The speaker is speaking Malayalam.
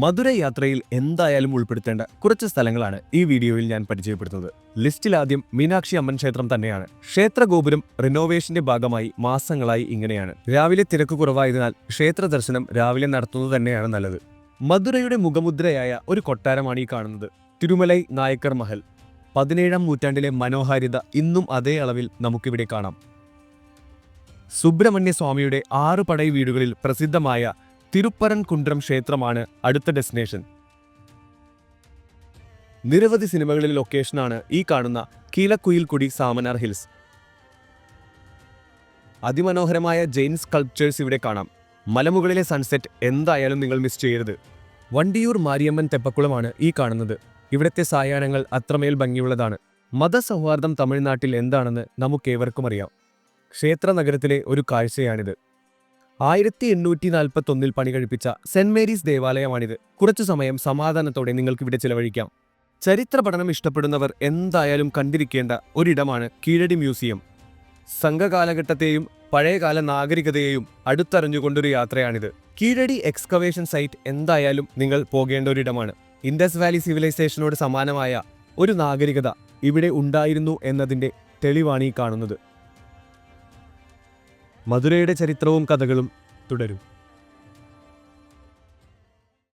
മധുര യാത്രയിൽ എന്തായാലും ഉൾപ്പെടുത്തേണ്ട കുറച്ച് സ്ഥലങ്ങളാണ് ഈ വീഡിയോയിൽ ഞാൻ പരിചയപ്പെടുത്തുന്നത്. ലിസ്റ്റിൽ ആദ്യം മീനാക്ഷി അമ്മൻ ക്ഷേത്രം തന്നെയാണ്. ക്ഷേത്ര ഗോപുരം റിനോവേഷന്റെ ഭാഗമായി മാസങ്ങളായി ഇങ്ങനെയാണ്. രാവിലെ തിരക്ക് കുറവായതിനാൽ ക്ഷേത്ര ദർശനം രാവിലെ നടത്തുന്നത് തന്നെയാണ് നല്ലത്. മധുരയുടെ മുഖമുദ്രയായ ഒരു കൊട്ടാരമാണ് ഈ കാണുന്നത്. തിരുമലൈ നായക്കർ മഹൽ. 17ാം നൂറ്റാണ്ടിലെ മനോഹാരിത ഇന്നും അതേ അളവിൽ നമുക്കിവിടെ കാണാം. സുബ്രഹ്മണ്യ സ്വാമിയുടെ 6 പടൈ വീടുകളിൽ പ്രസിദ്ധമായ തിരുപ്പരൻകുണ്ട്രം ക്ഷേത്രമാണ് അടുത്ത ഡെസ്റ്റിനേഷൻ. നിരവധി സിനിമകളിലെ ലൊക്കേഷനാണ് ഈ കാണുന്ന കീലക്കുയിൽക്കുടി സാമനാർ ഹിൽസ്. അതിമനോഹരമായ ജെയിൻ സ്കൾപ്ചേഴ്സ് ഇവിടെ കാണാം. മലമുകളിലെ സൺസെറ്റ് എന്തായാലും നിങ്ങൾ മിസ് ചെയ്യരുത്. വണ്ടിയൂർ മാരിയമ്മൻ തെപ്പക്കുളമാണ് ഈ കാണുന്നത്. ഇവിടുത്തെ സായാഹ്നങ്ങൾ അത്രമേൽ ഭംഗിയുള്ളതാണ്. മതസൗഹാർദ്ദം തമിഴ്നാട്ടിൽ എന്താണെന്ന് നമുക്കേവർക്കും അറിയാം. ക്ഷേത്ര നഗരത്തിലെ ഒരു കാഴ്ചയാണിത്. 1841 പണി കഴിപ്പിച്ച സെന്റ് മേരീസ് ദേവാലയമാണിത്. കുറച്ചു സമയം സമാധാനത്തോടെ നിങ്ങൾക്കിവിടെ ചിലവഴിക്കാം. ചരിത്ര പഠനം ഇഷ്ടപ്പെടുന്നവർ എന്തായാലും കണ്ടിരിക്കേണ്ട ഒരിടമാണ് കീഴടി മ്യൂസിയം. സംഘകാലഘട്ടത്തെയും പഴയകാല നാഗരികതയെയും അടുത്തറിഞ്ഞുകൊണ്ടൊരു യാത്രയാണിത്. കീഴടി എക്സ്കവേഷൻ സൈറ്റ് എന്തായാലും നിങ്ങൾ പോകേണ്ട ഒരിടമാണ്. ഇൻഡസ് വാലി സിവിലൈസേഷനോട് സമാനമായ ഒരു നാഗരികത ഇവിടെ ഉണ്ടായിരുന്നു എന്നതിൻ്റെ തെളിവാണ് ഈ കാണുന്നത്. മധുരയുടെ ചരിത്രവും കഥകളും തുടരും.